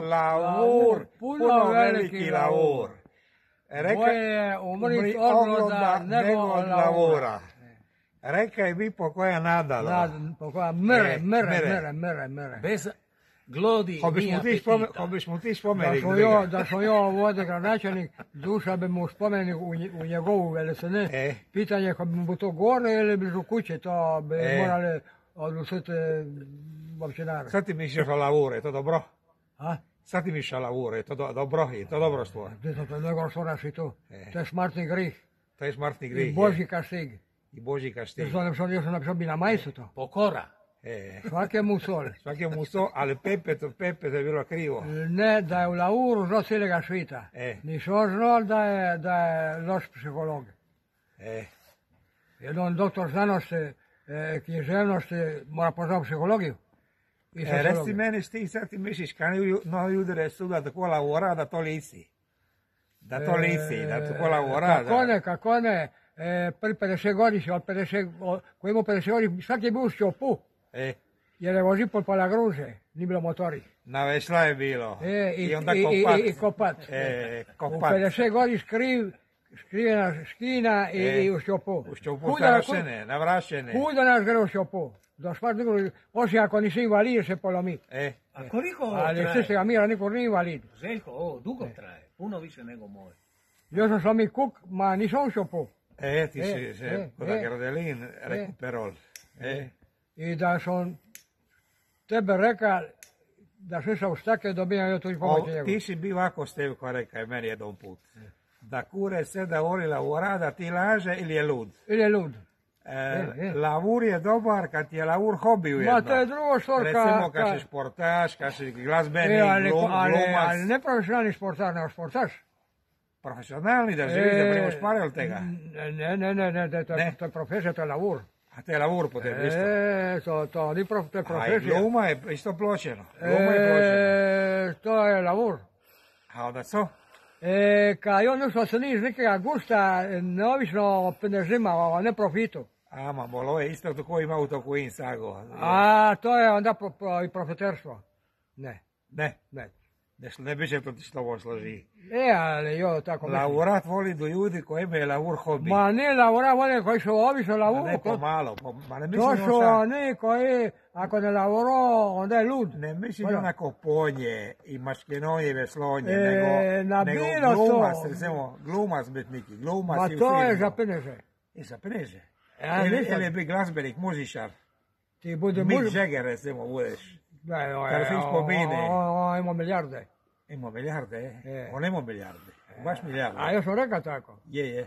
lavur, puno veliki lavur. Bolje umrit od gloda nego od lavura. Rekaj mi po koja nadala. Po koja mere. Bez glodi nije apetita. Ko bismo ti spomenik. Da sam ja ovdje gradonačelnik, duša bi mu spomenik u njegovu velesene. Pitanje ko bi mu to gore ili blizu kuće, to bi morali odlučiti općinare. Sad ti misliš o lavure, je to dobro? A? Sad ti misliš o lavure, je to dobro stvar. To je nego što naši to. To je smrtni grih. To je smrtni grih. I Božji kaštig. I Božji kaštig. Što sam napisao bi na majsu to. Pokora. Svakemu sol, ali Pepe to je bilo krivo. Ne, da je u lavuru znao cijelega svita. Nisam znao da je loš psiholog. Jedan doktor znanosti, književnosti mora poznati psihologiju. Reci meni ti sad ti misliš kad novi udare suda tako lavora da to lisi. Da to tako lavora. Kako ne, pri 50 godišnji, koji ima 50 godišnji, svaki je bio u šćopu. Jer je vozi pod pola gruže, nije bilo motori. Na vesla je bilo. I onda kopat. Kopat. U 50 godina skrivena škina i u šćopu. U šćopu navrašene, navrašene. Kuda nas gre u šćopu? Do smrti, osim ako nisi invalid, se polomi. A koliko ovo traje? Ali sve ga mira, niko nije invalid. Željko, ovo dugo traje, puno više nego moj. Još sam mi kuk, ma nisam u šćopu. Ti si se kod Gardelin rekuperol. I da sam tebe rekao da sve sam u stake dobijam ja tu i pomoći njegu. Ti si bio ovako Stevko rekao meni jedan put. Da kure se da voli lavura, da ti laže ili je lud. Ili je lud. Lavur je dobar kad je lavur hobi ujedno. Ma to je drugo stvar. Recimo kad si športaš, kad si glazbenik, glumac. Ali ne profesionalni športaš, nego športaš. Profesionalni da živiš da primaš pare od tega? Ne, to je profesija, to je lavur. A to je lavur po tebi isto? To je profesija. A gluma je isto pločeno. To je lavur. A onda co? Kad on što se niš nekega gusta, neovisno o pendežima, o ne profitu. Ama, bolo je isto tako ima u toku in sago. A to je onda i profiterstvo. Ne. Ne bi se to ti s tobom složi. Ali jo, tako mislim. Lavurat voli do ljudi koji imaju lavur hobi. Ma ne, lavurat voli koji su obično lavuru. Ne, pomalo. Ma ne mislim to su oni koji, ako ne lavuro, onda je lud. Ne mislim onako ponje i maškenonjeve slonje, nego glumas, recimo, glumas biti neki, glumas i u filmu. Ma to je za peneže. Za peneže? Ili bi glazbenik, muzičar. Ti bude Mick Jagger, recimo, budeš. Kada film spomine. Ima milijarde. Ima milijarde, on ima milijarde, baš milijarde. A ja sam rekao tako. Je.